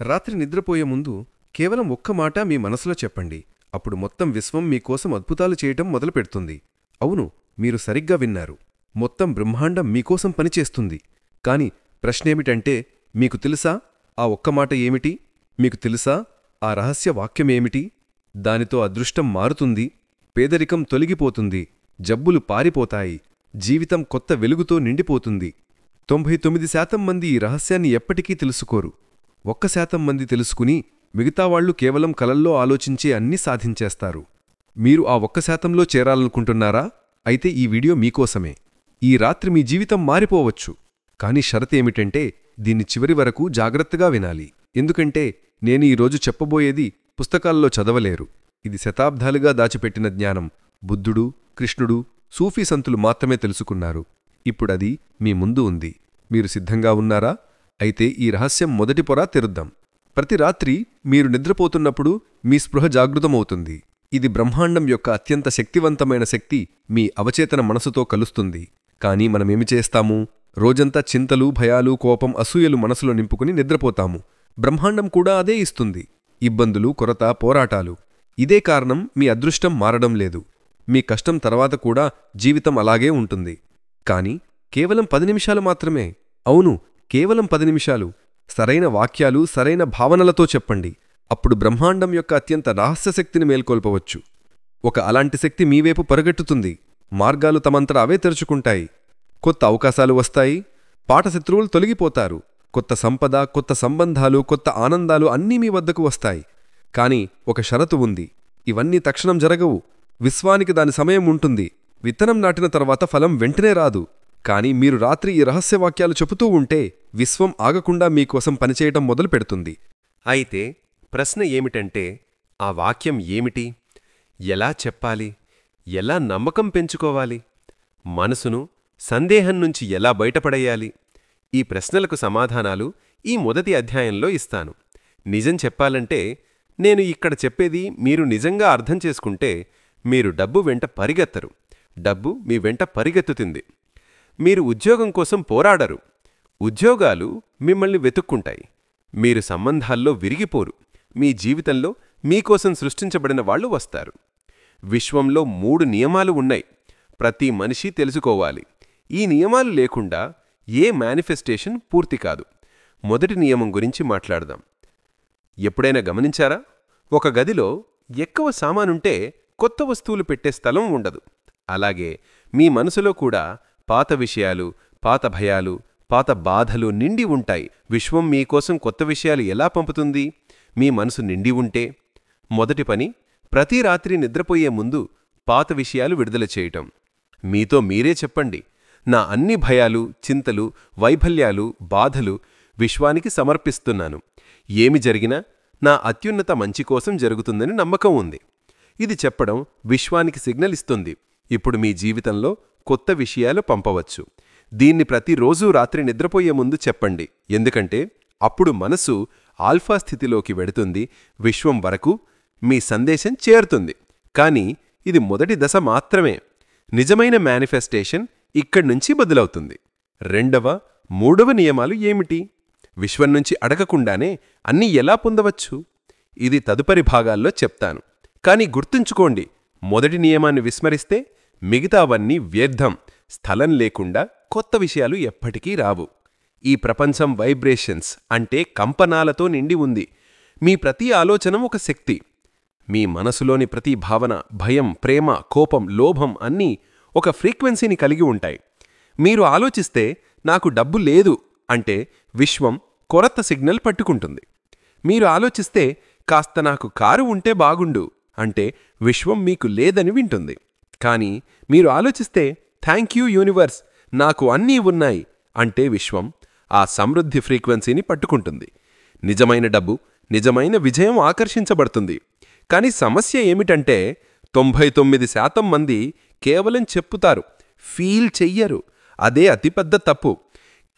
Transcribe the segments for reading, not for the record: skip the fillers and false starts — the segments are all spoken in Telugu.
రాత్రి నిద్రపోయే ముందు కేవలం ఒక్క మాట మీ మనసులో చెప్పండి. అప్పుడు మొత్తం విశ్వం మీకోసం అద్భుతాలు చేయటం మొదలుపెడుతుంది. అవును, మీరు సరిగ్గా విన్నారు. మొత్తం బ్రహ్మాండం మీకోసం పనిచేస్తుంది. కాని ప్రశ్నేమిటంటే, మీకు తెలుసా ఆ ఒక్క మాట ఏమిటి? మీకు తెలుసా ఆ రహస్య వాక్యమేమిటి? దానితో అదృష్టం మారుతుంది, పేదరికం తొలగిపోతుంది, జబ్బులు పారిపోతాయి, జీవితం కొత్త వెలుగుతో నిండిపోతుంది. 99% మంది ఈ రహస్యాన్ని ఎప్పటికీ తెలుసుకోరు. 1% మంది తెలుసుకుని మిగతావాళ్లు కేవలం కలల్లో ఆలోచించే అన్నీ సాధించేస్తారు. మీరు ఆ 1%లో చేరాలనుకుంటున్నారా? అయితే ఈ వీడియో మీకోసమే. ఈ రాత్రి మీ జీవితం మారిపోవచ్చు. కాని షరతేమిటంటే, దీన్ని చివరి వరకు జాగ్రత్తగా వినాలి. ఎందుకంటే నేను ఈరోజు చెప్పబోయేది పుస్తకాల్లో చదవలేరు. ఇది శతాబ్దాలుగా దాచిపెట్టిన జ్ఞానం. బుద్ధుడు, కృష్ణుడు, సూఫీ సంతులు మాత్రమే తెలుసుకున్నారు. ఇప్పుడది మీ ముందు ఉంది. మీరు సిద్ధంగా ఉన్నారా? అయితే ఈ రహస్యం మొదటి పొర తెరుద్దాం. ప్రతి రాత్రి మీరు నిద్రపోతున్నప్పుడు మీ స్పృహ జాగృతమవుతుంది. ఇది బ్రహ్మాండం యొక్క అత్యంత శక్తివంతమైన శక్తి మీ అవచేతన మనసుతో కలుస్తుంది. కాని మనమేమి చేస్తాము? రోజంతా చింతలు, భయాలు, కోపం, అసూయలు మనసులో నింపుకుని నిద్రపోతాము. బ్రహ్మాండం కూడా అదే ఇస్తుంది. ఇబ్బందులు, కొరత, పోరాటాలు. ఇదే కారణం మీ అదృష్టం మారడం లేదు. మీ కష్టం తర్వాత కూడా జీవితం అలాగే ఉంటుంది. కాని కేవలం 10 నిమిషాలు మాత్రమే. అవును, కేవలం 10 నిమిషాలు. సరైన వాక్యాలు, సరైన భావనలతో చెప్పండి. అప్పుడు బ్రహ్మాండం యొక్క అత్యంత రహస్యశక్తిని మేల్కొల్పవచ్చు. అలాంటి శక్తి మీవైపు పరుగెట్టుతుంది. మార్గాలు తమంతట అవే తెరుచుకుంటాయి. కొత్త అవకాశాలు వస్తాయి. పాత శత్రువులు తొలగిపోతారు. కొత్త సంపద, కొత్త సంబంధాలు, కొత్త ఆనందాలు అన్నీ మీ వద్దకు వస్తాయి. కాని ఒక షరతు ఉంది. ఇవన్నీ తక్షణం జరగవు. విశ్వానికి దాని సమయం ఉంటుంది. విత్తనం నాటిన తర్వాత ఫలం వెంటనే రాదు. కాని మీరు రాత్రి ఈ రహస్యవాక్యాలు చెబుతూ ఉంటే విశ్వం ఆగకుండా మీకోసం పనిచేయటం మొదలుపెడుతుంది. అయితే ప్రశ్న ఏమిటంటే, ఆ వాక్యం ఏమిటి? ఎలా చెప్పాలి? ఎలా నమ్మకం పెంచుకోవాలి? మనసును సందేహం నుంచి ఎలా బయటపడేయాలి? ఈ ప్రశ్నలకు సమాధానాలు ఈ మొదటి అధ్యాయంలో ఇస్తాను. నిజం చెప్పాలంటే, నేను ఇక్కడ చెప్పేది మీరు నిజంగా అర్థం చేసుకుంటే మీరు డబ్బు వెంట పరిగెత్తరు. డబ్బు మీ వెంట పరిగెత్తుతుంది. మీరు ఉద్యోగం కోసం పోరాడరు. ఉద్యోగాలు మిమ్మల్ని వెతుక్కుంటాయి. మీరు సంబంధాల్లో విరిగిపోరు. మీ జీవితంలో మీకోసం సృష్టించబడిన వాళ్ళు వస్తారు. విశ్వంలో 3 నియమాలు ఉన్నాయి. ప్రతి మనిషి తెలుసుకోవాలి. ఈ నియమాలు లేకుండా ఏ మేనిఫెస్టేషన్ పూర్తి కాదు. మొదటి నియమం గురించి మాట్లాడదాం. ఎప్పుడైనా గమనించారా? ఒక గదిలో ఎక్కువ సామానుంటే కొత్త వస్తువులు పెట్టే స్థలం ఉండదు. అలాగే మీ మనసులో కూడా పాత విషయాలు, పాత భయాలు, పాత బాధలు నిండి ఉంటాయి. విశ్వం మీకోసం కొత్త విషయాలు ఎలా పంపుతుంది? మీ మనసు నిండి ఉంటే. మొదటి పని, ప్రతి రాత్రి నిద్రపోయే ముందు పాత విషయాలు విడుదల చేయటం. మీతో మీరే చెప్పండి, నా అన్ని భయాలు, చింతలు, వైఫల్యాలు, బాధలు విశ్వానికి సమర్పిస్తున్నాను. ఏమి జరిగినా నా అత్యున్నత మంచి కోసం జరుగుతుందని నమ్మకం ఉంది. ఇది చెప్పడం విశ్వానికి సిగ్నల్ ఇస్తుంది. ఇప్పుడు మీ జీవితంలో కొత్త విషయాలు పంపవచ్చు. దీన్ని ప్రతిరోజూ రాత్రి నిద్రపోయే ముందు చెప్పండి. ఎందుకంటే అప్పుడు మనసు ఆల్ఫా స్థితిలోకి వెడుతుంది. విశ్వం వరకు మీ సందేశం చేరుతుంది. కానీ ఇది మొదటి దశ మాత్రమే. నిజమైన మేనిఫెస్టేషన్ ఇక్కడ్నుంచి బదులవుతుంది. రెండవ, మూడవ నియమాలు ఏమిటి? విశ్వం నుంచి అడగకుండానే అన్నీ ఎలా పొందవచ్చు? ఇది తదుపరి భాగాల్లో చెప్తాను. కాని గుర్తుంచుకోండి, మొదటి నియమాన్ని విస్మరిస్తే మిగతావన్నీ వ్యర్థం. స్థలం లేకుండా కొత్త విషయాలు ఎప్పటికీ రావు. ఈ ప్రపంచం వైబ్రేషన్స్ అంటే కంపనాలతో నిండి ఉంది. మీ ప్రతి ఆలోచన ఒక శక్తి. మీ మనసులోని ప్రతి భావన, భయం, ప్రేమ, కోపం, లోభం అన్నీ ఒక ఫ్రీక్వెన్సీని కలిగి ఉంటాయి. మీరు ఆలోచిస్తే నాకు డబ్బు లేదు అంటే విశ్వం కొరత సిగ్నల్ పట్టుకుంటుంది. మీరు ఆలోచిస్తే కాస్త నాకు కారు ఉంటే బాగుండు అంటే విశ్వం మీకు లేదని వింటుంది. కానీ మీరు ఆలోచిస్తే థ్యాంక్ యూ యూనివర్స్, నాకు అన్నీ ఉన్నాయి అంటే విశ్వం ఆ సమృద్ధి ఫ్రీక్వెన్సీని పట్టుకుంటుంది. నిజమైన డబ్బు, నిజమైన విజయం ఆకర్షించబడుతుంది. కాని సమస్య ఏమిటంటే 99% మంది కేవలం చెప్పుతారు, ఫీల్ చెయ్యరు. అదే అతిపెద్ద తప్పు.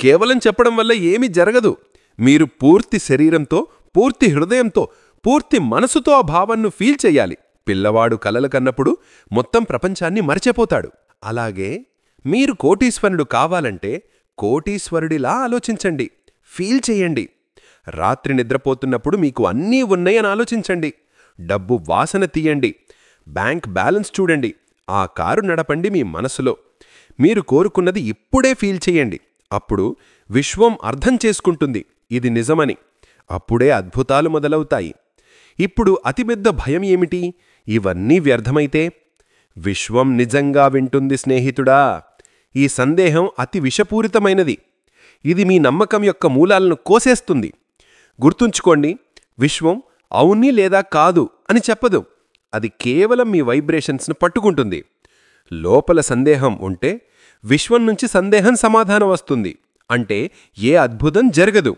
కేవలం చెప్పడం వల్ల ఏమీ జరగదు. మీరు పూర్తి శరీరంతో, పూర్తి హృదయంతో, పూర్తి మనసుతో ఆ భావాన్ని ఫీల్ చెయ్యాలి. పిల్లవాడు కలలు కన్నప్పుడు మొత్తం ప్రపంచాన్ని మరిచిపోతాడు. అలాగే మీరు కోటీశ్వరుడు కావాలంటే కోటీశ్వరుడిలా ఆలోచించండి, ఫీల్ చెయ్యండి. రాత్రి నిద్రపోతున్నప్పుడు మీకు అన్నీ ఉన్నాయని ఆలోచించండి. డబ్బు వాసన తీయండి. బ్యాంక్ బ్యాలెన్స్ చూడండి. ఆ కారు నడపండి మీ మనసులో. మీరు కోరుకున్నది ఇప్పుడే ఫీల్ చెయ్యండి. అప్పుడు విశ్వం అర్థం చేసుకుంటుంది ఇది నిజమని. అప్పుడే అద్భుతాలు మొదలవుతాయి. ఇప్పుడు అతిపెద్ద భయం ఏమిటి? ఇవన్నీ వ్యర్థమైతే? విశ్వం నిజంగా వింటుంది స్నేహితుడా. ఈ సందేహం అతి విషపూరితమైనది. ఇది మీ నమ్మకం యొక్క మూలాలను కోసేస్తుంది. గుర్తుంచుకోండి, విశ్వం అవుని లేదా కాదు అని చెప్పదు. అది కేవలం మీ వైబ్రేషన్స్ను పట్టుకుంటుంది. లోపల సందేహం ఉంటే విశ్వం నుంచి సందేహం సమాధానం వస్తుంది. అంటే ఏ అద్భుతం జరగదు.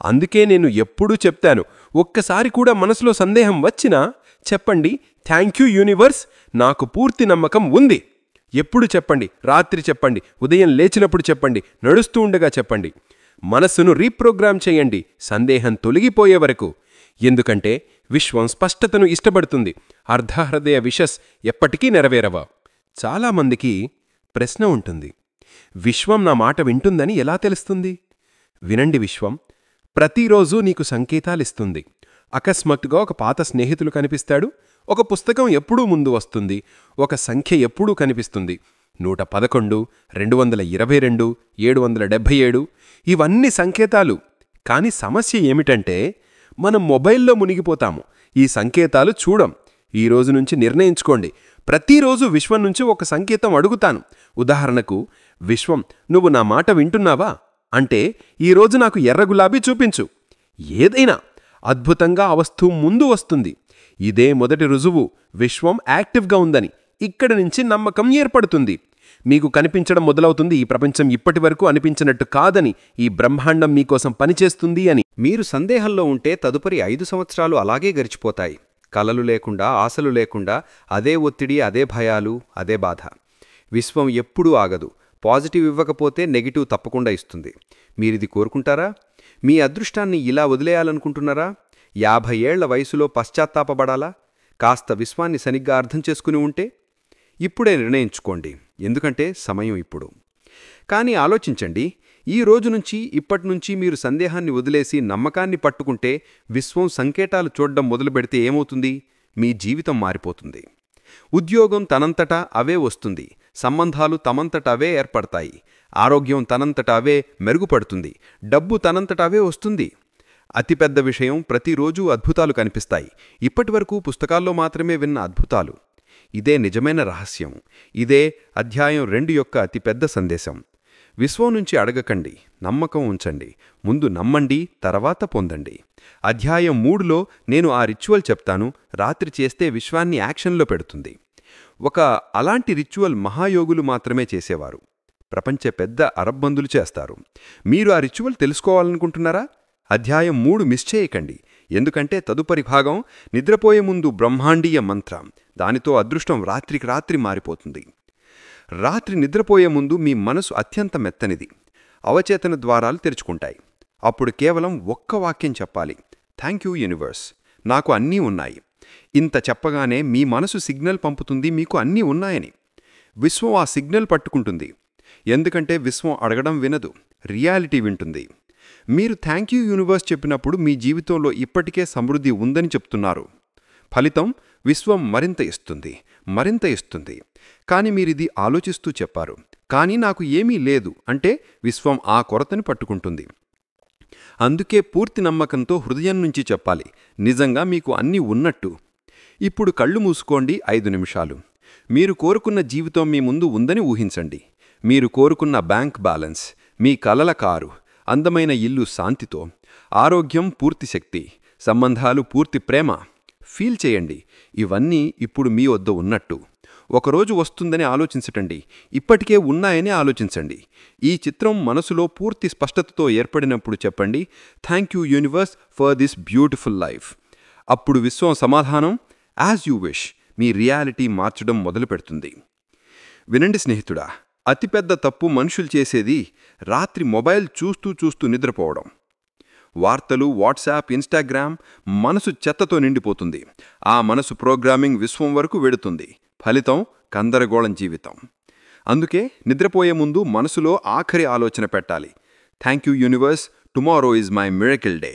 అందుకే నేను ఎప్పుడూ చెప్తాను, ఒక్కసారి కూడా మనసులో సందేహం వచ్చినా చెప్పండి, థ్యాంక్ యూ యూనివర్స్, నాకు పూర్తి నమ్మకం ఉంది. ఎప్పుడు చెప్పండి, రాత్రి చెప్పండి, ఉదయం లేచినప్పుడు చెప్పండి, నడుస్తూ ఉండగా చెప్పండి. మనస్సును రీప్రోగ్రామ్ చేయండి సందేహం తొలగిపోయే వరకు. ఎందుకంటే విశ్వం స్పష్టతను ఇష్టపడుతుంది. అర్ధహృదయ విషస్ ఎప్పటికీ నెరవేరవా. చాలామందికి ప్రశ్న ఉంటుంది, విశ్వం నా మాట వింటుందని ఎలా తెలుస్తుంది? వినండి, విశ్వం ప్రతిరోజు నీకు సంకేతాలిస్తుంది. అకస్మాత్తుగా ఒక పాత స్నేహితులు కనిపిస్తాడు, ఒక పుస్తకం ఎప్పుడూ ముందు వస్తుంది, ఒక సంఖ్య ఎప్పుడూ కనిపిస్తుంది. 111, 222, 777 ఇవన్నీ సంకేతాలు. కాని సమస్య ఏమిటంటే మనం మొబైల్లో మునిగిపోతాము. ఈ సంకేతాలు చూడం. ఈ రోజు నుంచి నిర్ణయించుకోండి, ప్రతిరోజు విశ్వం నుంచి ఒక సంకేతం అడుగుతాను. ఉదాహరణకు, విశ్వం నువ్వు నా మాట వింటున్నావా అంటే ఈరోజు నాకు ఎర్ర గులాబీ చూపించు. ఏదైనా అద్భుతంగా ఆ వస్తువు ముందు వస్తుంది. ఇదే మొదటి రుజువు విశ్వం యాక్టివ్గా ఉందని. ఇక్కడి నుంచి నమ్మకం ఏర్పడుతుంది. మీకు కనిపించడం మొదలవుతుంది ఈ ప్రపంచం ఇప్పటివరకు అనిపించినట్టు కాదని, ఈ బ్రహ్మాండం మీకోసం పనిచేస్తుంది అని. మీరు సందేహంలో ఉంటే తదుపరి 5 సంవత్సరాలు అలాగే గడిచిపోతాయి. కలలు లేకుండా, ఆశలు లేకుండా, అదే ఒత్తిడి, అదే భయాలు, అదే బాధ. విశ్వం ఎప్పుడూ ఆగదు. పాజిటివ్ ఇవ్వకపోతే నెగిటివ్ తప్పకుండా ఇస్తుంది. మీరిది కోరుకుంటారా? మీ అదృష్టాన్ని ఇలా వదిలేయాలనుకుంటున్నారా? 50 ఏళ్ల వయసులో పశ్చాత్తాపపడాలా? కాస్త విశ్వాన్ని సరిగ్గా అర్థం చేసుకుని ఉంటే? ఇప్పుడే నిర్ణయించుకోండి, ఎందుకంటే సమయం ఇప్పుడు. కానీ ఆలోచించండి, ఈ రోజు నుంచి, ఇప్పటినుంచి మీరు సందేహాన్ని వదిలేసి నమ్మకాన్ని పట్టుకుంటే, విశ్వం సంకేతాలు చూడ్డం మొదలుపెడితే ఏమవుతుంది? మీ జీవితం మారిపోతుంది. ఉద్యోగం తనంతటా అవే వస్తుంది. సంబంధాలు తమంతట అవే ఏర్పడతాయి. ఆరోగ్యం తనంతట అవే మెరుగుపడుతుంది. డబ్బు తనంతట అవే వస్తుంది. అతిపెద్ద విషయం, ప్రతిరోజూ అద్భుతాలు కనిపిస్తాయి. ఇప్పటివరకు పుస్తకాల్లో మాత్రమే విన్న అద్భుతాలు. ఇదే నిజమైన రహస్యం. ఇదే అధ్యాయం 2 యొక్క అతిపెద్ద సందేశం. విశ్వం నుంచి అడగకండి, నమ్మకం ఉంచండి. ముందు నమ్మండి, తర్వాత పొందండి. అధ్యాయం 3లో నేను ఆ రిచువల్ చెప్తాను. రాత్రి చేస్తే విశ్వాన్ని యాక్షన్లో పెడుతుంది. ఒక అలాంటి రిచువల్ మహాయోగులు మాత్రమే చేసేవారు. ప్రపంచ పెద్ద అరబ్బందులు చేస్తారు. మీరు ఆ రిచువల్ తెలుసుకోవాలనుకుంటున్నారా? అధ్యాయం 3 మిస్ చేయకండి. ఎందుకంటే తదుపరి భాగం నిద్రపోయే ముందు బ్రహ్మాండీయ మంత్రం. దానితో అదృష్టం రాత్రికి రాత్రి మారిపోతుంది. రాత్రి నిద్రపోయే ముందు మీ మనసు అత్యంత మెత్తనిది. అవచేతన ద్వారాలు తెరుచుకుంటాయి. అప్పుడు కేవలం ఒక్క వాక్యం చెప్పాలి, థ్యాంక్ యూ యూనివర్స్, నాకు అన్నీ ఉన్నాయి. ఇంత చెప్పగానే మీ మనసు సిగ్నల్ పంపుతుంది మీకు అన్నీ ఉన్నాయని. విశ్వం ఆ సిగ్నల్ పట్టుకుంటుంది. ఎందుకంటే విశ్వం అడగడం వినదు, రియాలిటీ వింటుంది. మీరు థ్యాంక్ యూ యూనివర్స్ చెప్పినప్పుడు మీ జీవితంలో ఇప్పటికే సమృద్ధి ఉందని చెప్తున్నారు. ఫలితం విశ్వం మరింత ఇస్తుంది, మరింత ఇస్తుంది. కాని మీరిది ఆలోచిస్తూ చెప్పారు, కానీ నాకు ఏమీ లేదు అంటే విశ్వం ఆ కొరతని పట్టుకుంటుంది. అందుకే పూర్తి నమ్మకంతో హృదయం నుంచి చెప్పాలి, నిజంగా మీకు అన్నీ ఉన్నట్టు. ఇప్పుడు కళ్ళు మూసుకోండి 5 నిమిషాలు. మీరు కోరుకున్న జీవితం మీ ముందు ఉందని ఊహించండి. మీరు కోరుకున్న బ్యాంక్ బ్యాలెన్స్, మీ కలల కారు, అందమైన ఇల్లు శాంతితో, ఆరోగ్యం పూర్తి శక్తి, సంబంధాలు పూర్తి ప్రేమ. ఫీల్ చేయండి, ఇవన్నీ ఇప్పుడు మీ వద్ద ఉన్నట్టు. ఒకరోజు వస్తుందని ఆలోచించటండి, ఇప్పటికే ఉన్నాయని ఆలోచించండి. ఈ చిత్రం మనసులో పూర్తి స్పష్టతతో ఏర్పడినప్పుడు చెప్పండి, thank you universe for this beautiful life. అప్పుడు విశ్వం సమాధానం, as you wish, me reality మార్చడం మొదలుపెడుతుంది. వినండి స్నేహితుడా, అతిపెద్ద తప్పు మనుషులు చేసేది రాత్రి మొబైల్ చూస్తూ చూస్తూ నిద్రపోవడం. వార్తలు, వాట్సాప్, ఇన్స్టాగ్రామ్, మనసు చెత్తతో నిండిపోతుంది. ఆ మనసు ప్రోగ్రామింగ్ విశ్వం వరకు వెడుతుంది. ఫలితం గందరగోళం జీవితం. అందుకే నిద్రపోయే ముందు మనసులో ఆఖరి ఆలోచన పెట్టాలి, thank you universe, tomorrow is my miracle day.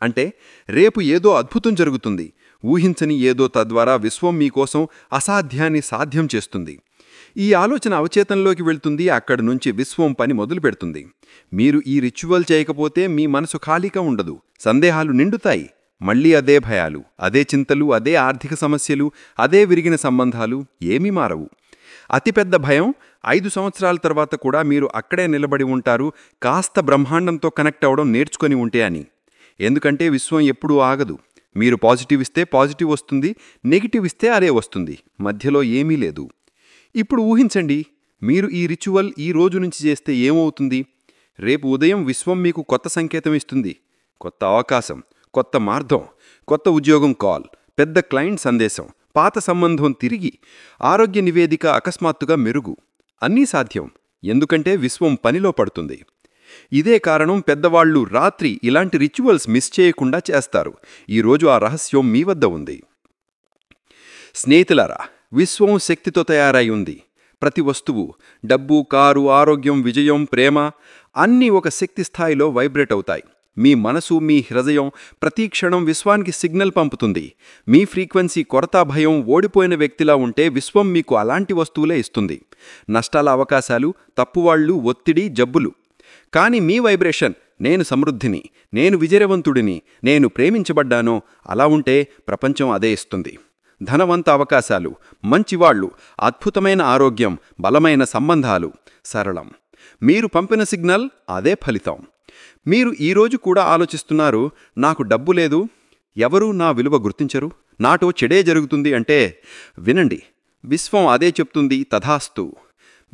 అంటే రేపు ఏదో అద్భుతం జరుగుతుంది, ఊహించని ఏదో, తద్వారా విశ్వం మీకోసం అసాధ్యాన్ని సాధ్యం చేస్తుంది. ఈ ఆలోచన అవచేతనలోకి వెళ్తుంది. అక్కడి నుంచి విశ్వం పని మొదలు పెడుతుంది. మీరు ఈ రిచువల్ చేయకపోతే మీ మనసు ఖాళీగా ఉండదు, సందేహాలు నిండుతాయి. మళ్లీ అదే భయాలు, అదే చింతలు, అదే ఆర్థిక సమస్యలు, అదే విరిగిన సంబంధాలు, ఏమీ మారవు. అతిపెద్ద భయం 5 సంవత్సరాల తర్వాత కూడా మీరు అక్కడే నిలబడి ఉంటారు, కాస్త బ్రహ్మాండంతో కనెక్ట్ అవ్వడం నేర్చుకొని ఉంటే అని. ఎందుకంటే విశ్వం ఎప్పుడూ ఆగదు. మీరు పాజిటివ్ ఇస్తే పాజిటివ్ వస్తుంది, నెగిటివ్ ఇస్తే అదే వస్తుంది, మధ్యలో ఏమీ లేదు. ఇప్పుడు ఊహించండి, మీరు ఈ రిచువల్ ఈ రోజు నుంచి చేస్తే ఏమవుతుంది? రేపు ఉదయం విశ్వం మీకు కొత్త సంకేతం ఇస్తుంది, కొత్త అవకాశం, కొత్త మార్గం, కొత్త ఉద్యోగం కాల్, పెద్ద క్లయింట్ సందేశం, పాత సంబంధం తిరిగి, ఆరోగ్య నివేదిక అకస్మాత్తుగా మెరుగు. అన్నీ సాధ్యం, ఎందుకంటే విశ్వం పనిలో పడుతుంది. ఇదే కారణం పెద్దవాళ్లు రాత్రి ఇలాంటి రిచువల్స్ మిస్ చేయకుండా చేస్తారు. ఈరోజు ఆ రహస్యం మీ వద్ద ఉంది. స్నేహితులారా, విశ్వం శక్తితో తయారై ఉంది. ప్రతి వస్తువు, డబ్బు, కారు, ఆరోగ్యం, విజయం, ప్రేమ అన్నీ ఒక శక్తి స్థాయిలో వైబ్రేట్ అవుతాయి. మీ మనసు, మీ హృదయం ప్రతి క్షణం విశ్వానికి సిగ్నల్ పంపుతుంది. మీ ఫ్రీక్వెన్సీ కొరత, భయం, ఓడిపోయిన వ్యక్తిలా ఉంటే విశ్వం మీకు అలాంటి వస్తువులే ఇస్తుంది. నష్టాల అవకాశాలు, తప్పువాళ్లు, ఒత్తిడి, జబ్బులు. కానీ మీ వైబ్రేషన్ నేను సమృద్ధిని, నేను విజయవంతుడిని, నేను ప్రేమించబడ్డానో అలా ఉంటే ప్రపంచం అదే ఇస్తుంది. ధనవంత అవకాశాలు, మంచివాళ్లు, అద్భుతమైన ఆరోగ్యం, బలమైన సంబంధాలు. సరళం. మీరు పంపిన సిగ్నల్ అదే ఫలితం. మీరు ఈరోజు కూడా ఆలోచిస్తున్నారు, నాకు డబ్బు లేదు, ఎవరూ నా విలువ గుర్తించరు, నాటో చెడే జరుగుతుంది అంటే వినండి, విశ్వం అదే చెప్తుంది, తథాస్తు.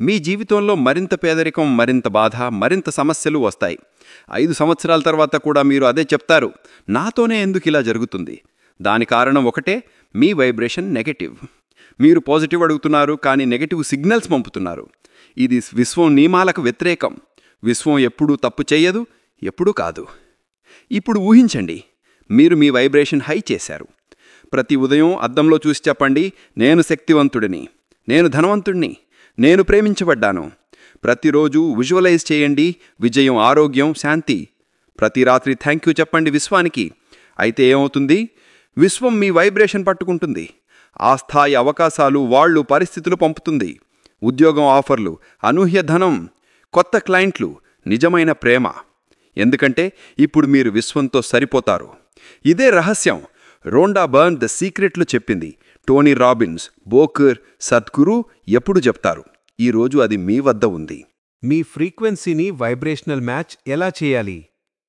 మీ జీవితంలో మరింత పేదరికం, మరింత బాధ, మరింత సమస్యలు వస్తాయి. 5 సంవత్సరాల తర్వాత కూడా మీరు అదే చెప్తారు, నాతోనే ఎందుకు ఇలా జరుగుతుంది? దాని కారణం ఒకటే, మీ వైబ్రేషన్ నెగటివ్. మీరు పాజిటివ్ అడుగుతున్నారు, కానీ నెగటివ్ సిగ్నల్స్ పంపుతున్నారు. ఇది విశ్వం నియమాలకు వ్యతిరేకం. విశ్వం ఎప్పుడూ తప్పు చెయ్యదు, ఎప్పుడూ కాదు. ఇప్పుడు ఊహించండి, మీరు మీ వైబ్రేషన్ హై చేశారు. ప్రతి ఉదయం అద్దంలో చూసి చెప్పండి, నేను శక్తివంతుడిని, నేను ధనవంతుడిని, నేను ప్రేమించబడ్డాను. ప్రతిరోజు విజువలైజ్ చేయండి, విజయం, ఆరోగ్యం, శాంతి. ప్రతి రాత్రి థ్యాంక్ యూ చెప్పండి విశ్వానికి. అయితే ఏమవుతుంది? విశ్వం మీ వైబ్రేషన్ పట్టుకుంటుంది. ఆ స్థాయి అవకాశాలు, వాళ్ళు, పరిస్థితులు పంపుతుంది. ఉద్యోగం ఆఫర్లు, అనూహ్య ధనం, కొత్త క్లయింట్లు, నిజమైన ప్రేమ. ఎందుకంటే ఇప్పుడు మీరు విశ్వంతో సరిపోతారు. ఇదే రహస్యం రోండా బర్న్ ద సీక్రెట్లు చెప్పింది. టోనీ రాబిన్స్, బోకర్, సద్గురు ఎప్పుడు చెప్తారు. ఈరోజు అది మీ వద్ద ఉంది. మీ ఫ్రీక్వెన్సీని వైబ్రేషనల్ మ్యాచ్ ఎలా చేయాలి?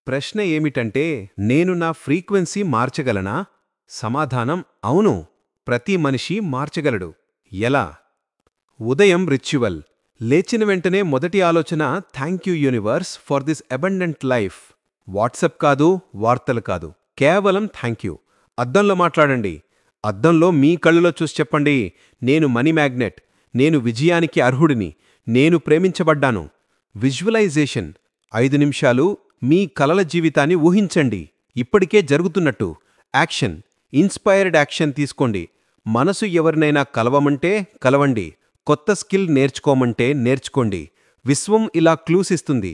ప్రశ్న ఏమిటంటే, నేను నా ఫ్రీక్వెన్సీ మార్చగలనా? సమాధానం అవును, ప్రతి మనిషి మార్చగలడు. ఎలా? ఉదయం రిచువల్. లేచిన వెంటనే మొదటి ఆలోచన, thank you universe for this abundant life. WhatsApp కాదు, వార్తలు కాదు, కేవలం థ్యాంక్ యూ. అద్దంలో మాట్లాడండి. అద్దంలో మీ కళ్ళులో చూసి చెప్పండి, నేను మనీ మ్యాగ్నెట్, నేను విజయానికి అర్హుడిని, నేను ప్రేమించబడ్డాను. విజువలైజేషన్. 5 నిమిషాలు మీ కలల జీవితాన్ని ఊహించండి, ఇప్పటికే జరుగుతున్నట్టు. యాక్షన్. ఇన్స్పైర్డ్ యాక్షన్ తీసుకోండి. మనసు ఎవరినైనా కలవమంటే కలవండి, కొత్త స్కిల్ నేర్చుకోమంటే నేర్చుకోండి. విశ్వం ఇలా క్లూస్ ఇస్తుంది.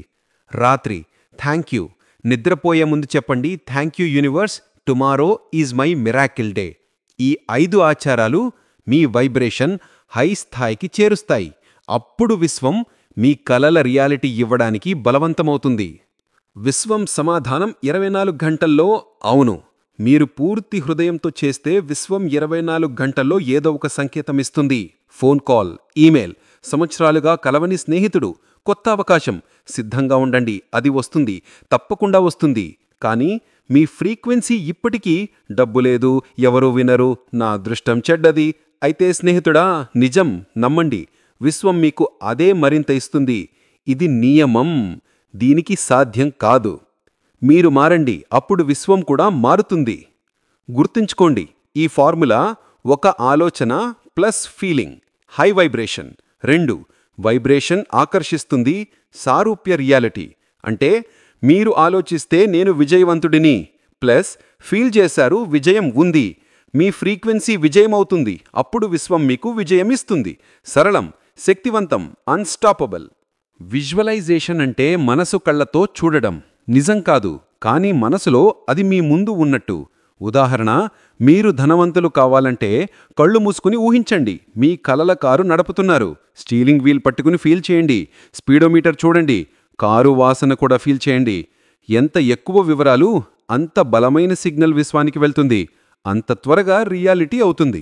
రాత్రి థ్యాంక్ యూ. నిద్రపోయే ముందు చెప్పండి, thank you universe, tomorrow is my miracle day. ఈ 5 ఆచారాలు మీ వైబ్రేషన్ హై స్థాయికి చేరుస్తాయి. అప్పుడు విశ్వం మీ కలల రియాలిటీ ఇవ్వడానికి బలవంతమవుతుంది. విశ్వం సమాధానం 24 గంటల్లో అవును. మీరు పూర్తి హృదయంతో చేస్తే విశ్వం 24 గంటల్లో ఏదో ఒక సంకేతం ఇస్తుంది. ఫోన్ కాల్, ఈమెయిల్, సంవత్సరాలుగా కలవని స్నేహితుడు, కొత్త అవకాశం. సిద్ధంగా ఉండండి, అది వస్తుంది, తప్పకుండా వస్తుంది. కానీ మీ ఫ్రీక్వెన్సీ ఇప్పటికీ డబ్బు లేదు, ఎవరూ వినరు, నా అదృష్టం చెడ్డది. అయితే స్నేహితుడా, నిజం నమ్మండి, విశ్వం మీకు అదే మరింత ఇస్తుంది. ఇది నియమం, దీనికి సాధ్యం కాదు. మీరు మారండి, అప్పుడు విశ్వం కూడా మారుతుంది. గుర్తుంచుకోండి, ఈ ఫార్ములా 1 ఆలోచన plus feeling, high vibration. 2 vibration ఆకర్షిస్తుంది, సారూప్య రియాలిటీ. అంటే మీరు ఆలోచిస్తే నేను విజయవంతుడిని, ప్లస్ ఫీల్ చేశారు విజయం ఉంది. మీ ఫ్రీక్వెన్సీ విజయమవుతుంది, అప్పుడు విశ్వం మీకు విజయమిస్తుంది. సరళం, శక్తివంతం, అన్స్టాపబుల్. విజువలైజేషన్ అంటే మనసు కళ్లతో చూడడం, నిజం కాదు, కానీ మనసులో అది మీ ముందు ఉన్నట్టు. ఉదాహరణ, మీరు ధనవంతులు కావాలంటే కళ్ళు మూసుకుని ఊహించండి. మీ కలల కారు నడుపుతున్నారు. స్టీరింగ్ వీల్ పట్టుకుని ఫీల్ చేయండి. స్పీడోమీటర్ చూడండి. కారు వాసన కూడా ఫీల్ చేయండి. ఎంత ఎక్కువ వివరాలు, అంత బలమైన సిగ్నల్ విశ్వానికి వెళ్తుంది. అంత త్వరగా రియాలిటీ అవుతుంది.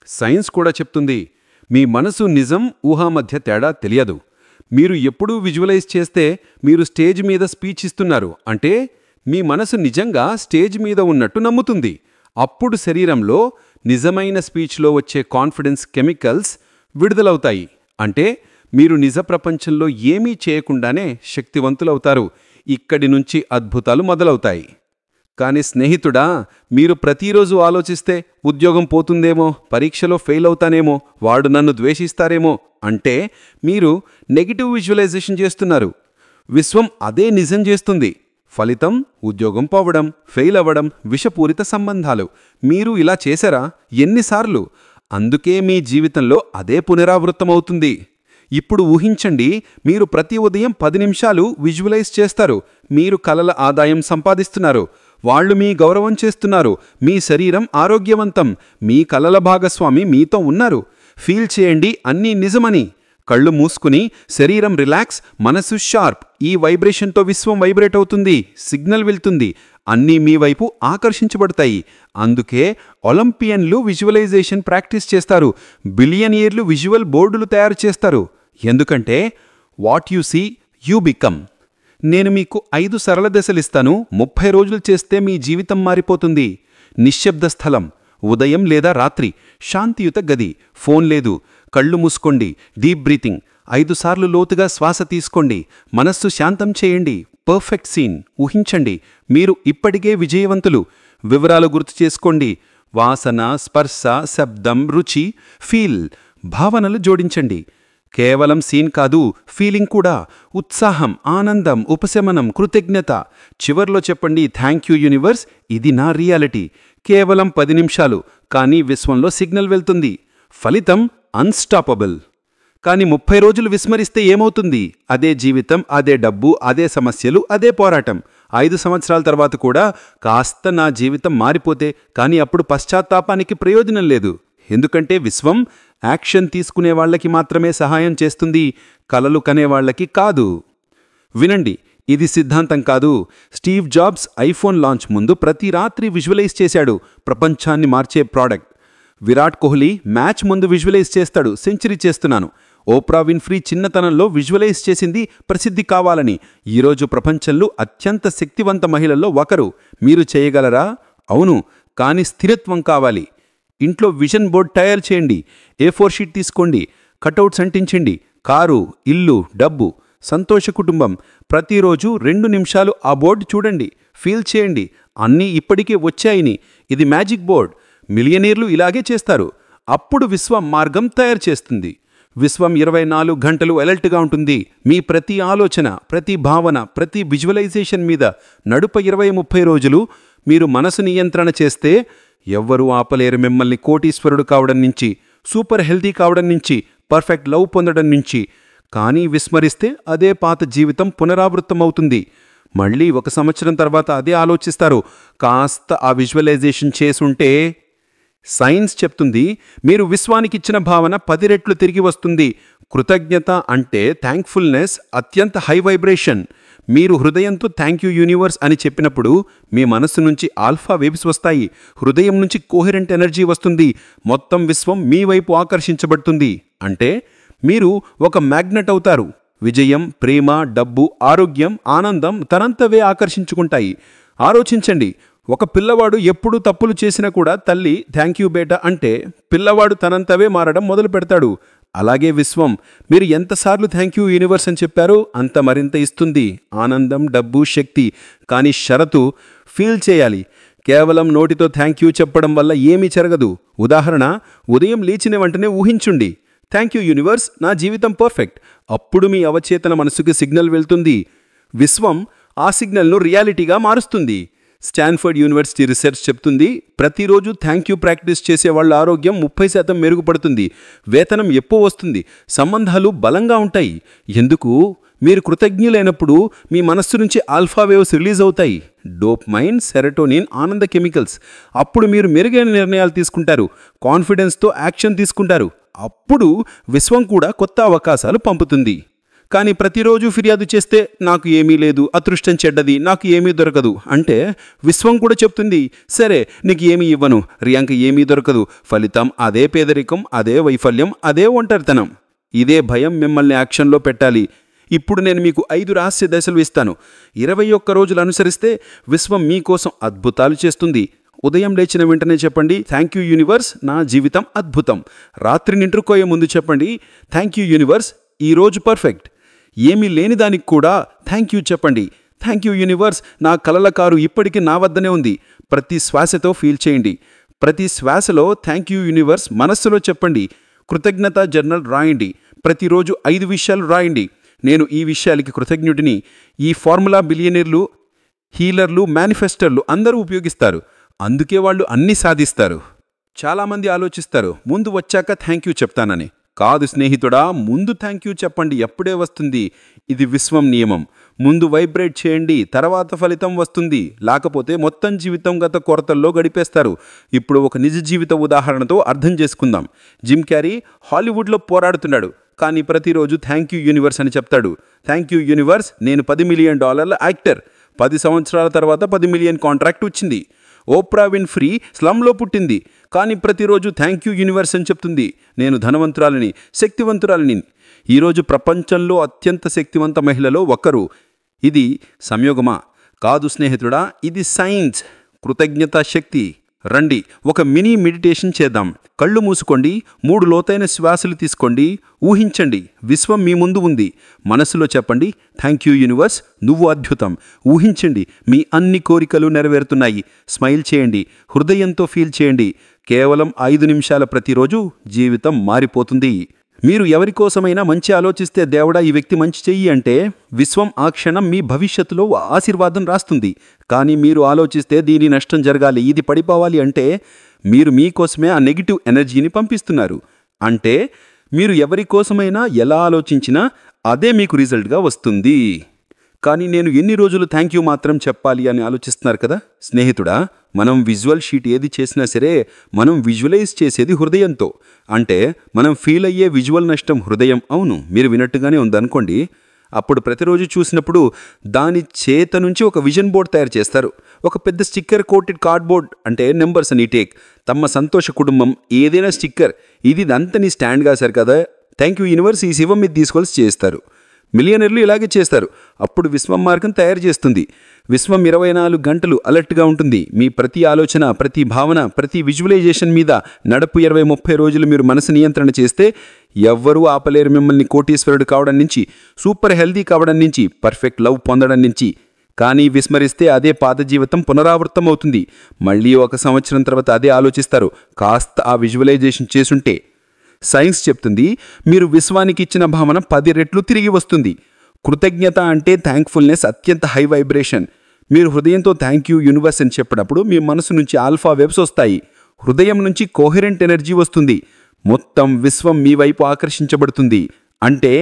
సైన్స్ కూడా చెప్తుంది, మీ మనసు నిజం, ఊహా మధ్య తేడా తెలియదు. మీరు ఎప్పుడూ విజువలైజ్ చేస్తే మీరు స్టేజ్ మీద స్పీచ్ ఇస్తున్నారు అంటే మీ మనసు నిజంగా స్టేజ్ మీద ఉన్నట్టు నమ్ముతుంది. అప్పుడు శరీరంలో నిజమైన స్పీచ్లో వచ్చే కాన్ఫిడెన్స్ కెమికల్స్ విడుదలవుతాయి. అంటే మీరు నిజ ప్రపంచంలో ఏమీ చేయకుండానే శక్తివంతులవుతారు. ఇక్కడి నుంచి అద్భుతాలు మొదలవుతాయి. కానీ స్నేహితుడా, మీరు ప్రతిరోజు ఆలోచిస్తే ఉద్యోగం పోతుందేమో, పరీక్షలో ఫెయిల్ అవుతానేమో, వాడు నన్ను ద్వేషిస్తారేమో అంటే మీరు నెగిటివ్ విజువలైజేషన్ చేస్తున్నారు. విశ్వం అదే నిజం చేస్తుంది. ఫలితం ఉద్యోగం పోవడం, ఫెయిల్ అవ్వడం, విషపూరిత సంబంధాలు. మీరు ఇలా చేశారా? ఎన్నిసార్లు? అందుకే మీ జీవితంలో అదే పునరావృత్తమవుతుంది. ఇప్పుడు ఊహించండి, మీరు ప్రతి ఉదయం 10 నిమిషాలు విజువలైజ్ చేస్తారు. మీరు కలల ఆదాయం సంపాదిస్తున్నారు. వాళ్ళు మీ గౌరవం చేస్తున్నారు. మీ శరీరం ఆరోగ్యవంతం. మీ కలల భాగస్వామి మీతో ఉన్నారు. ఫీల్ చేయండి అన్నీ నిజమని. కళ్ళు మూసుకుని శరీరం రిలాక్స్, మనసు షార్ప్. ఈ వైబ్రేషన్తో విశ్వం వైబ్రేట్ అవుతుంది. సిగ్నల్ వెళ్తుంది. అన్నీ మీ వైపు ఆకర్షించబడతాయి. అందుకే ఒలింపియన్లు విజువలైజేషన్ ప్రాక్టీస్ చేస్తారు. బిలియనీర్లు విజువల్ బోర్డులు తయారు చేస్తారు. ఎందుకంటే what you see you become. నేను మీకు 5 సరళ దశలిస్తాను. 30 రోజులు చేస్తే మీ జీవితం మారిపోతుంది. నిశ్శబ్ద స్థలం, ఉదయం లేదా రాత్రి, శాంతియుత గది, ఫోన్ లేదు, కళ్ళు మూసుకోండి, డీప్ బ్రీతింగ్, 5 సార్లు లోతుగా శ్వాస తీసుకోండి, మనస్సు శాంతం చేయండి. పర్ఫెక్ట్ సీన్ ఊహించండి. మీరు ఇప్పటికే విజయవంతులు. వివరాలు గుర్తు చేసుకోండి. వాసన, స్పర్శ, శబ్దం, రుచి, ఫీల్, భావనలు జోడించండి. కేవలం సీన్ కాదు, ఫీలింగ్ కూడా. ఉత్సాహం, ఆనందం, ఉపశమనం, కృతజ్ఞత. చివర్లో చెప్పండి, థ్యాంక్ యూ యూనివర్స్, ఇది నా రియాలిటీ. కేవలం 10 నిమిషాలు, కానీ విశ్వంలో సిగ్నల్ వెళ్తుంది. ఫలితం అన్స్టాపబుల్. కానీ 30 రోజులు విస్మరిస్తే ఏమవుతుంది? అదే జీవితం, అదే డబ్బు, అదే సమస్యలు, అదే పోరాటం. 5 సంవత్సరాల తర్వాత కూడా కాస్త నా జీవితం మారిపోతే, కానీ అప్పుడు పశ్చాత్తాపానికి ప్రయోజనం లేదు. ఎందుకంటే విశ్వం యాక్షన్ తీసుకునే వాళ్లకి మాత్రమే సహాయం చేస్తుంది, కలలు కనేవాళ్లకి కాదు. వినండి, ఇది సిద్ధాంతం కాదు. స్టీవ్ జాబ్స్ ఐఫోన్ లాంచ్ ముందు ప్రతి రాత్రి విజువలైజ్ చేశాడు ప్రపంచాన్ని మార్చే ప్రోడక్ట్. విరాట్ కోహ్లీ మ్యాచ్ ముందు విజువలైజ్ చేస్తాడు, సెంచరీ చేస్తున్నాను. ఓప్రా విన్ఫ్రీ చిన్నతనంలో విజువలైజ్ చేసింది ప్రసిద్ధి కావాలని. ఈరోజు ప్రపంచంలో అత్యంత శక్తివంత మహిళల్లో ఒకరు. మీరు చేయగలరా? అవును, కానీ స్థిరత్వం కావాలి. ఇంట్లో విజన్ బోర్డ్ తయారు చేయండి. A4 షీట్ తీసుకోండి. కటౌట్స్ అంటించండి. కారు, ఇల్లు, డబ్బు, సంతోష కుటుంబం. ప్రతిరోజు 2 నిమిషాలు ఆ బోర్డు చూడండి. ఫీల్ చేయండి, అన్నీ ఇప్పటికే వచ్చాయని. ఇది మ్యాజిక్ బోర్డ్. మిలియనీర్లు ఇలాగే చేస్తారు. అప్పుడు విశ్వం మార్గం తయారు చేస్తుంది. విశ్వం 24 గంటలు అలర్ట్గా ఉంటుంది. మీ ప్రతి ఆలోచన, ప్రతి భావన, ప్రతి విజువలైజేషన్ మీద నడుప 20-30 రోజులు మీరు మనసు నియంత్రణ చేస్తే ఎవ్వరూ ఆపలేరు మిమ్మల్ని కోటీశ్వరుడు కావడం నుంచి, సూపర్ హెల్తీ కావడం నుంచి, పర్ఫెక్ట్ లవ్ పొందడం నుంచి. కానీ విస్మరిస్తే అదే పాత జీవితం పునరావృత్తమవుతుంది. మళ్ళీ 1 సంవత్సరం తర్వాత అదే ఆలోచిస్తారు. కాస్త ఆ విజువలైజేషన్ చేసుంటే. సైన్స్ చెప్తుంది, మీరు విశ్వానికిచ్చిన భావన 10 రెట్లు తిరిగి వస్తుంది. కృతజ్ఞత అంటే థ్యాంక్ఫుల్నెస్ అత్యంత హై వైబ్రేషన్. మీరు హృదయంతో థ్యాంక్ యూ యూనివర్స్ అని చెప్పినప్పుడు మీ మనస్సు నుంచి ఆల్ఫా వేవ్స్ వస్తాయి. హృదయం నుంచి కోహెరెంట్ ఎనర్జీ వస్తుంది. మొత్తం విశ్వం మీ వైపు ఆకర్షించబడుతుంది. అంటే మీరు ఒక మ్యాగ్నెట్ అవుతారు. విజయం, ప్రేమ, డబ్బు, ఆరోగ్యం, ఆనందం తనంతవే ఆకర్షించుకుంటాయి. ఆలోచించండి, ఒక పిల్లవాడు ఎప్పుడూ తప్పులు చేసినా కూడా తల్లి థ్యాంక్ యూ బేటా అంటే పిల్లవాడు తనంతవే మారడం మొదలు పెడతాడు. అలాగే విశ్వం, మీరు ఎంతసార్లు థ్యాంక్ యూ యూనివర్స్ అని చెప్పారో అంత మరింత ఇస్తుంది. ఆనందం, డబ్బు, శక్తి. కానీ షరతు, ఫీల్ చేయాలి. కేవలం నోటితో థ్యాంక్ యూ చెప్పడం వల్ల ఏమీ జరగదు. ఉదాహరణ, ఉదయం లేచిన వెంటనే ఊహించుండి, థ్యాంక్ యూ యూనివర్స్, నా జీవితం పర్ఫెక్ట్. అప్పుడు మీ అవచేతన మనసుకి సిగ్నల్ వెళ్తుంది. విశ్వం ఆ సిగ్నల్ను రియాలిటీగా మారుస్తుంది. స్టాన్ఫర్డ్ యూనివర్సిటీ రీసెర్చ్ చెప్తుంది, ప్రతిరోజు థ్యాంక్ యూ ప్రాక్టీస్ చేసే వాళ్ళ ఆరోగ్యం 30% మెరుగుపడుతుంది. వేతనం ఎక్కువ వస్తుంది. సంబంధాలు బలంగా ఉంటాయి. ఎందుకు? మీరు కృతజ్ఞులైనప్పుడు మీ మనస్సు నుంచి ఆల్ఫా వేవ్స్ రిలీజ్ అవుతాయి. డోపమైన్, సెరటోనిన్ ఆనంద కెమికల్స్. అప్పుడు మీరు మెరుగైన నిర్ణయాలు తీసుకుంటారు, కాన్ఫిడెన్స్తో యాక్షన్ తీసుకుంటారు. అప్పుడు విశ్వం కూడా కొత్త అవకాశాలు పంపుతుంది. కానీ ప్రతిరోజు ఫిర్యాదు చేస్తే నాకు ఏమీ లేదు, అదృష్టం చెడ్డది, నాకు ఏమీ దొరకదు అంటే విశ్వం కూడా చెప్తుంది, సరే నీకు ఏమీ ఇవ్వను, రియాంక ఏమీ దొరకదు. ఫలితం అదే పేదరికం, అదే వైఫల్యం, అదే ఒంటరితనం. ఇదే భయం మిమ్మల్ని యాక్షన్లో పెట్టాలి. ఇప్పుడు నేను మీకు 5 రహస్య దశలు ఇస్తాను. 21 రోజులు అనుసరిస్తే విశ్వం మీకోసం అద్భుతాలు చేస్తుంది. ఉదయం లేచిన వెంటనే చెప్పండి, థ్యాంక్ యూ యూనివర్స్, నా జీవితం అద్భుతం. రాత్రి నిద్రపోయే ముందు చెప్పండి, థ్యాంక్ యూ యూనివర్స్, ఈరోజు పర్ఫెక్ట్. ఏమీ లేని దానికి కూడా థ్యాంక్ యూ చెప్పండి. థ్యాంక్ యూ యూనివర్స్, నా కలల కారు ఇప్పటికీ నా వద్దనే ఉంది. ప్రతి శ్వాసతో ఫీల్ చేయండి. ప్రతి శ్వాసలో థ్యాంక్ యూ యూనివర్స్ మనస్సులో చెప్పండి. కృతజ్ఞత జర్నల్ రాయండి. ప్రతిరోజు 5 విషయాలు రాయండి. నేను ఈ విషయాలకి కృతజ్ఞుడిని. ఈ ఫార్ములా బిలియనీర్లు, హీలర్లు, మేనిఫెస్టర్లు అందరూ ఉపయోగిస్తారు. అందుకే వాళ్ళు అన్నీ సాధిస్తారు. చాలామంది ఆలోచిస్తారు, ముందు వచ్చాక థ్యాంక్ యూ చెప్తానని. కాదు స్నేహితుడా, ముందు థ్యాంక్ యూ చెప్పండి, ఎప్పుడే వస్తుంది. ఇది విశ్వం నియమం. ముందు వైబ్రేట్ చేయండి, తర్వాత ఫలితం వస్తుంది. లేకపోతే మొత్తం జీవితం గత కొరతల్లో గడిపేస్తారు. ఇప్పుడు ఒక నిజ జీవిత ఉదాహరణతో అర్థం చేసుకుందాం. జిమ్ క్యారీ హాలీవుడ్లో పోరాడుతున్నాడు, కానీ ప్రతిరోజు థ్యాంక్ యూ యూనివర్స్ అని చెప్తాడు. థ్యాంక్ యూ యూనివర్స్, నేను $10 మిలియన్ యాక్టర్. 10 సంవత్సరాల తర్వాత 10 మిలియన్ కాంట్రాక్ట్ వచ్చింది. ఓప్రా విన్ఫ్రీ స్లమ్లో పుట్టింది, కానీ ప్రతిరోజు థ్యాంక్ యూ యూనివర్స్ అని చెప్తుంది. నేను ధనవంతురాలిని, శక్తివంతురాలిని. ఈరోజు ప్రపంచంలో అత్యంత శక్తివంత మహిళలో ఒకరు. ఇది సంయోగమా? కాదు స్నేహితుడా, ఇది సైన్స్. కృతజ్ఞతా శక్తి. రండి ఒక మినీ మెడిటేషన్ చేద్దాం. కళ్ళు మూసుకోండి, 3 లోతైన శ్వాసలు తీసుకోండి. ఊహించండి, విశ్వం మీ ముందు ఉంది. మనసులో చెప్పండి, థ్యాంక్ యూ యూనివర్స్, నువ్వు అద్భుతం. ఊహించండి, మీ అన్ని కోరికలు నెరవేరుతున్నాయి. స్మైల్ చేయండి, హృదయంతో ఫీల్ చేయండి. కేవలం 5 నిమిషాల ప్రతిరోజు జీవితం మారిపోతుంది. మీరు ఎవరికోసమైనా మంచి ఆలోచిస్తే, దేవుడా ఈ వ్యక్తి మంచి చెయ్యి అంటే విశ్వం ఆ క్షణం మీ భవిష్యత్తులో ఆశీర్వాదం రాస్తుంది. కానీ మీరు ఆలోచిస్తే దీని నష్టం జరగాలి, ఇది పడిపోవాలి అంటే మీరు మీకోసమే ఆ నెగిటివ్ ఎనర్జీని పంపిస్తున్నారు. అంటే మీరు ఎవరికోసమైనా ఎలా ఆలోచించినా అదే మీకు రిజల్ట్గా వస్తుంది. కానీ నేను ఎన్ని రోజులు థ్యాంక్ యూ మాత్రం చెప్పాలి అని ఆలోచిస్తున్నారు కదా స్నేహితుడా. మనం విజువల్ షీట్ ఏది చేసినా సరే, మనం విజువలైజ్ చేసేది హృదయంతో. అంటే మనం ఫీల్ అయ్యే విజువల్ నష్టం హృదయం. అవును, మీరు విన్నట్టుగానే ఉందనుకోండి. అప్పుడు ప్రతిరోజు చూసినప్పుడు దాని చేత నుంచి ఒక విజన్ బోర్డ్ తయారు చేస్తారు. ఒక పెద్ద స్టిక్కర్ కోటెడ్ కార్డ్బోర్డ్, అంటే నెంబర్స్ అని టేక్. తమ సంతోష కుటుంబం ఏదైనా స్టిక్కర్, ఇది ఇదంతా నీ స్టాండ్గా సార్ కదా, థ్యాంక్ యూ యూనివర్స్ ఈ శివం మీద తీసుకొలిసి చేస్తారు. మిలియనర్లు ఇలాగే చేస్తారు. అప్పుడు విశ్వం మార్గం తయారు చేస్తుంది. విశ్వం 24 గంటలు అలర్ట్గా ఉంటుంది. మీ ప్రతి ఆలోచన, ప్రతి భావన, ప్రతి విజువలైజేషన్ మీద నడపు 20-30 రోజులు మీరు మనసు నియంత్రణ చేస్తే ఎవ్వరూ ఆపలేరు మిమ్మల్ని కోటీశ్వరుడు కావడం నుంచి, సూపర్ హెల్దీ కావడం నుంచి, పర్ఫెక్ట్ లవ్ పొందడం నుంచి. కానీ విస్మరిస్తే అదే పాత జీవితం పునరావృతం అవుతుంది. మళ్ళీ 1 సంవత్సరం తర్వాత అదే ఆలోచిస్తారు, కాస్త ఆ విజువలైజేషన్ చేసుంటే. సైన్స్ చెప్తుంది, మీరు విశ్వానికి ఇచ్చిన భావన 10 రెట్లు తిరిగి వస్తుంది. కృతజ్ఞత అంటే థ్యాంక్ఫుల్నెస్ అత్యంత హై వైబ్రేషన్. మీరు హృదయంతో థ్యాంక్ యూ యూనివర్స్ అని చెప్పినప్పుడు మీ మనసు నుంచి ఆల్ఫా వేవ్స్ వస్తాయి. హృదయం నుంచి కోహెరెంట్ ఎనర్జీ వస్తుంది. మొత్తం విశ్వం మీ వైపు ఆకర్షించబడుతుంది. అంటే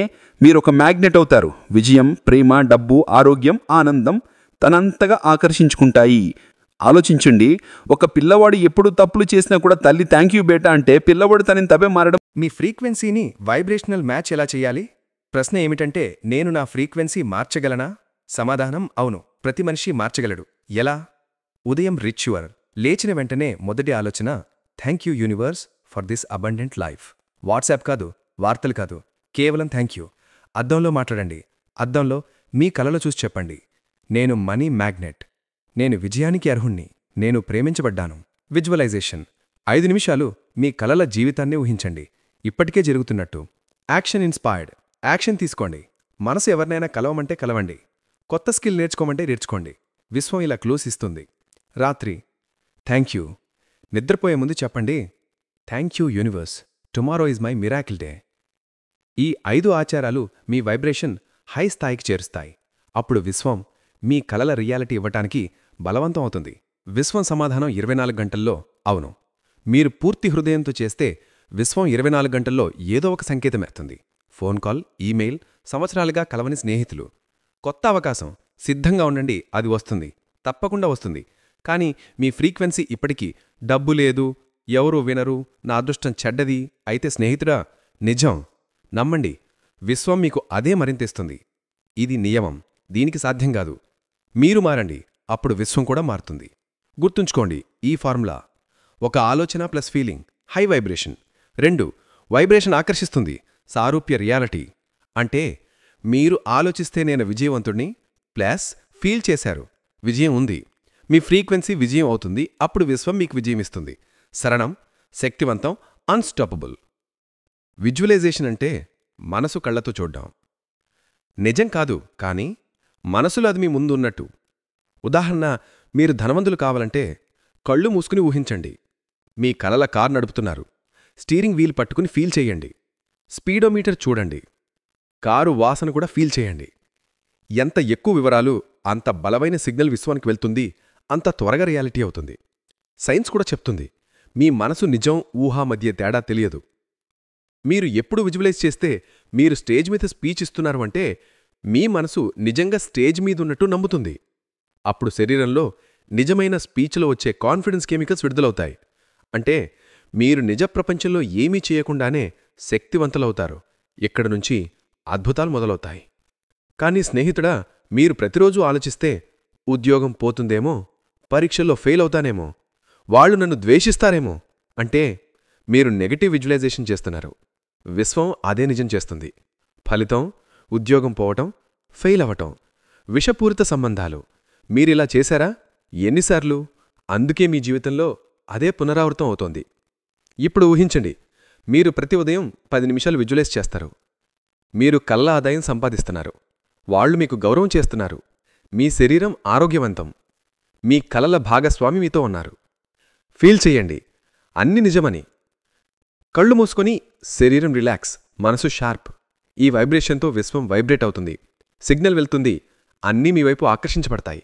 మీరు ఒక మ్యాగ్నెట్ అవుతారు. విజయం, ప్రేమ, డబ్బు, ఆరోగ్యం, ఆనందం తనంతగా ఆకర్షించుకుంటాయి. ఆలోచించండి, ఒక పిల్లవాడు ఎప్పుడు తప్పులు చేసినా కూడా తల్లి థ్యాంక్ యూ బేటా అంటే పిల్లవాడు తనని తప్పే మారడం. మీ ఫ్రీక్వెన్సీని వైబ్రేషనల్ మ్యాచ్ ఎలా చేయాలి? ప్రశ్న ఏమిటంటే, నేను నా ఫ్రీక్వెన్సీ మార్చగలనా? సమాధానం అవును, ప్రతి మనిషి మార్చగలడు. ఎలా? ఉదయం రిచువల్. లేచిన వెంటనే మొదటి ఆలోచన, thank you universe for this abundant life. WhatsApp కాదు, వార్తలు కాదు, కేవలం థ్యాంక్ యూ. అద్దంలో మాట్లాడండి. అద్దంలో మీ కలలో చూసి చెప్పండి, నేను మనీ మ్యాగ్నెట్, నేను విజయానికి అర్హుణ్ణి, నేను ప్రేమించబడ్డాను. విజువలైజేషన్. 5 నిమిషాలు మీ కలల జీవితాన్ని ఊహించండి, ఇప్పటికే జరుగుతున్నట్టు. Action inspired. యాక్షన్ తీసుకోండి. మనసు ఎవరినైనా కలవమంటే కలవండి. కొత్త స్కిల్ నేర్చుకోమంటే నేర్చుకోండి. విశ్వం ఇలా క్లూస్ ఇస్తుంది. రాత్రి థ్యాంక్ యూ. నిద్రపోయే ముందు చెప్పండి, thank you universe, tomorrow is my miracle day. ఈ 5 ఆచారాలు మీ వైబ్రేషన్ హై స్థాయికి చేరుస్తాయి. అప్పుడు విశ్వం మీ కలల రియాలిటీ ఇవ్వటానికి బలవంతం అవుతుంది. విశ్వం సమాధానం 24 గంటల్లో అవును. మీరు పూర్తి హృదయంతో చేస్తే విశ్వం 24 గంటల్లో ఏదో ఒక సంకేతం ఎత్తుంది. ఫోన్ కాల్, ఈమెయిల్, సంవత్సరాలుగా కలవని స్నేహితులు. కొత్త అవకాశం, సిద్ధంగా ఉండండి, అది వస్తుంది, తప్పకుండా వస్తుంది. కానీ మీ ఫ్రీక్వెన్సీ ఇప్పటికీ డబ్బు లేదు, ఎవరూ వినరు, నా అదృష్టం చెడ్డది అయితే స్నేహితుడా, నిజం, నమ్మండి, విశ్వం మీకు అదే మరింతిస్తుంది. ఇది నియమం, దీనికి సాధ్యం కాదు. మీరు మారండి, అప్పుడు విశ్వం కూడా మారుతుంది. గుర్తుంచుకోండి ఈ ఫార్ములా: 1 ఆలోచన plus feeling, high vibration. 2 vibration ఆకర్షిస్తుంది, సారూప్య రియాలిటీ. అంటే మీరు ఆలోచిస్తే నేను విజయవంతుణ్ణి ప్లస్ ఫీల్ చేశారు, విజయం ఉంది. మీ ఫ్రీక్వెన్సీ విజయం అవుతుంది, అప్పుడు విశ్వం మీకు విజయమిస్తుంది. సరళం, శక్తివంతం, అన్స్టాపబుల్. విజువలైజేషన్ అంటే మనసు కళ్లతో చూడ్డం. నిజం కాదు, కానీ మనసులో అది మీ ముందు ఉన్నట్టు. ఉదాహరణ, మీరు ధనవంతులు కావాలంటే కళ్ళు మూసుకుని ఊహించండి. మీ కలల కారు నడుపుతున్నారు, స్టీరింగ్ వీల్ పట్టుకుని ఫీల్ చేయండి. స్పీడోమీటర్ చూడండి, కారు వాసన కూడా ఫీల్ చేయండి. ఎంత ఎక్కువ వివరాలు, అంత బలమైన సిగ్నల్ విశ్వానికి వెళ్తుంది, అంత త్వరగా రియాలిటీ అవుతుంది. సైన్స్ కూడా చెప్తుంది, మీ మనసు నిజం, ఊహా మధ్య తేడా తెలియదు. మీరు ఎప్పుడు విజువలైజ్ చేస్తే మీరు స్టేజ్ మీద స్పీచ్ ఇస్తున్నారు అంటే మీ మనసు నిజంగా స్టేజ్ మీదున్నట్టు నమ్ముతుంది. అప్పుడు శరీరంలో నిజమైన స్పీచ్లో వచ్చే కాన్ఫిడెన్స్ కెమికల్స్ విడుదలవుతాయి. అంటే మీరు నిజ ప్రపంచంలో ఏమీ చేయకుండానే శక్తివంతులవుతారు. ఇక్కడి నుంచి అద్భుతాలు మొదలవుతాయి. కానీ స్నేహితుడా, మీరు ప్రతిరోజూ ఆలోచిస్తే ఉద్యోగం పోతుందేమో, పరీక్షల్లో ఫెయిల్ అవుతానేమో, వాళ్ళు నన్ను ద్వేషిస్తారేమో అంటే మీరు నెగటివ్ విజువలైజేషన్ చేస్తున్నారు. విశ్వం అదే నిజం చేస్తుంది. ఫలితం ఉద్యోగం పోవటం, ఫెయిల్ అవటం, విషపూరిత సంబంధాలు. మీరిలా చేశారా? ఎన్నిసార్లు? అందుకే మీ జీవితంలో అదే పునరావృతం అవుతోంది. ఇప్పుడు ఊహించండి, మీరు ప్రతి ఉదయం 10 నిమిషాలు విజువలైజ్ చేస్తారు. మీరు కళ్ళ ఆదాయం సంపాదిస్తున్నారు, వాళ్ళు మీకు గౌరవం చేస్తున్నారు, మీ శరీరం ఆరోగ్యవంతం, మీ కలల భాగస్వామి మీతో ఉన్నారు. ఫీల్ చెయ్యండి, అన్ని నిజమని. కళ్ళు మూసుకొని శరీరం రిలాక్స్, మనసు షార్ప్. ఈ వైబ్రేషన్తో విశ్వం వైబ్రేట్ అవుతుంది, సిగ్నల్ వెళ్తుంది, అన్నీ మీ వైపు ఆకర్షించబడతాయి.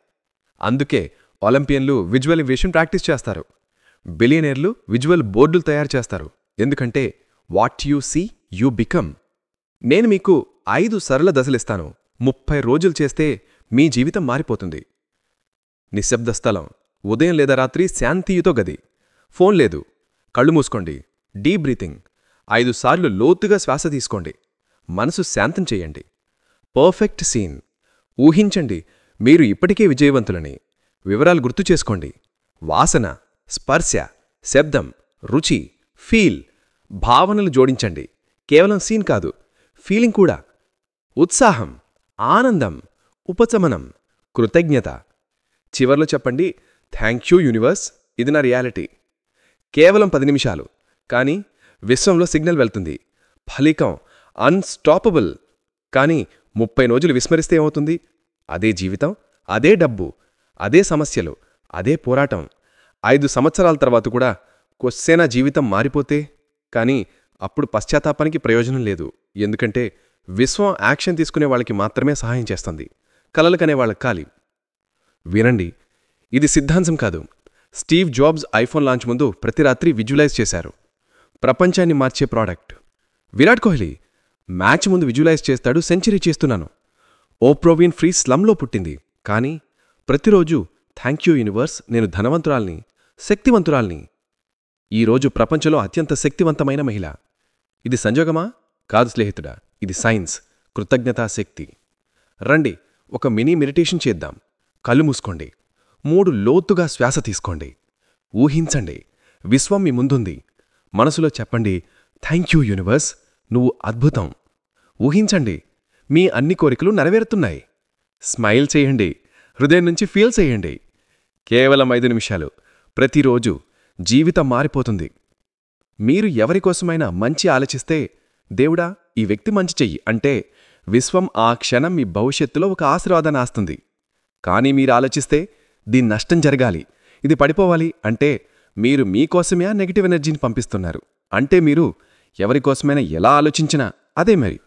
అందుకే ఒలింపియన్లు విజువలైజేషన్ ప్రాక్టీస్ చేస్తారు, బిలియనీర్లు విజువల్ బోర్డులు తయారు చేస్తారు. ఎందుకంటే what you see you become. నేను మీకు 5 సరళ దశలిస్తాను. 30 రోజులు చేస్తే మీ జీవితం మారిపోతుంది. నిశ్శబ్ద స్థలం, ఉదయం లేదా రాత్రి శాంతియుతో గది, ఫోన్ లేదు, కళ్ళు మూసుకోండి, డీప్ బ్రీతింగ్, 5 సార్లు లోతుగా శ్వాస తీసుకోండి, మనసు శాంతం చెయ్యండి. పర్ఫెక్ట్ సీన్ ఊహించండి, మీరు ఇప్పటికే విజయవంతులని. వివరాలు గుర్తు చేసుకోండి. వాసన, స్పర్శ, శబ్దం, రుచి, ఫీల్, భావనలు జోడించండి. కేవలం సీన్ కాదు, ఫీలింగ్ కూడా. ఉత్సాహం, ఆనందం, ఉపశమనం, కృతజ్ఞత. చివర్లో చెప్పండి, థ్యాంక్ యూ యూనివర్స్, ఇది నా రియాలిటీ. కేవలం 10 నిమిషాలు, కానీ విశ్వంలో సిగ్నల్ వెళ్తుంది. ఫలితం అన్స్టాపబుల్. కానీ 30 రోజులు విస్మరిస్తే ఏమవుతుంది? అదే జీవితం, అదే డబ్బు, అదే సమస్యలు, అదే పోరాటం. 5 సంవత్సరాల తర్వాత కూడా కొస్సేనా జీవితం మారిపోతే? కానీ అప్పుడు పశ్చాత్తాపానికి ప్రయోజనం లేదు. ఎందుకంటే విశ్వం యాక్షన్ తీసుకునే వాళ్ళకి మాత్రమే సహాయం చేస్తుంది, కలలు కనే వాళ్ళకి కాలి. వినండి, ఇది సిద్ధాంతం కాదు. స్టీవ్ జాబ్స్ ఐఫోన్ లాంచ్ ముందు ప్రతి రాత్రి విజువలైజ్ చేశారు. ప్రపంచాన్ని మార్చే ప్రోడక్ట్. విరాట్ కోహ్లీ మ్యాచ్ ముందు విజువలైజ్ చేస్తాడు, సెంచరీ చేస్తున్నాను. ఓప్రా విన్ఫ్రీ స్లమ్లో పుట్టింది, కానీ ప్రతిరోజు థ్యాంక్ యూ యూనివర్స్, నేను ధనవంతురాల్ని, శక్తివంతురాల్ని. ఈరోజు ప్రపంచంలో అత్యంత శక్తివంతమైన మహిళ. ఇది సంజోగమా? కాదు స్నేహితుడా, ఇది సైన్స్, కృతజ్ఞతాశక్తి. రండి, ఒక మినీ మెడిటేషన్ చేద్దాం. కళ్ళు మూసుకోండి, 3 లోతుగా శ్వాస తీసుకోండి. ఊహించండి, విశ్వం మీ ముందుంది. మనసులో చెప్పండి, థ్యాంక్ యూ యూనివర్స్, నువ్వు అద్భుతం. ఊహించండి, మీ అన్ని కోరికలు నెరవేరుతున్నాయి. స్మైల్ చేయండి, హృదయం నుంచి ఫీల్ చేయండి. కేవలం 5 నిమిషాలు, ప్రతిరోజు జీవితం మారిపోతుంది. మీరు ఎవరికోసమైనా మంచి ఆలోచిస్తే, దేవుడా ఈ వ్యక్తి మంచి చెయ్యి అంటే విశ్వం ఆ క్షణం మీ భవిష్యత్తులో ఒక ఆశీర్వాదాన్ని ఆస్తుంది. కానీ మీరు ఆలోచిస్తే, దీని నష్టం జరగాలి, ఇది పడిపోవాలి అంటే మీరు మీకోసమే ఆ నెగిటివ్ ఎనర్జీని పంపిస్తున్నారు. అంటే మీరు ఎవరికోసమైనా ఎలా ఆలోచించినా అదే మరి.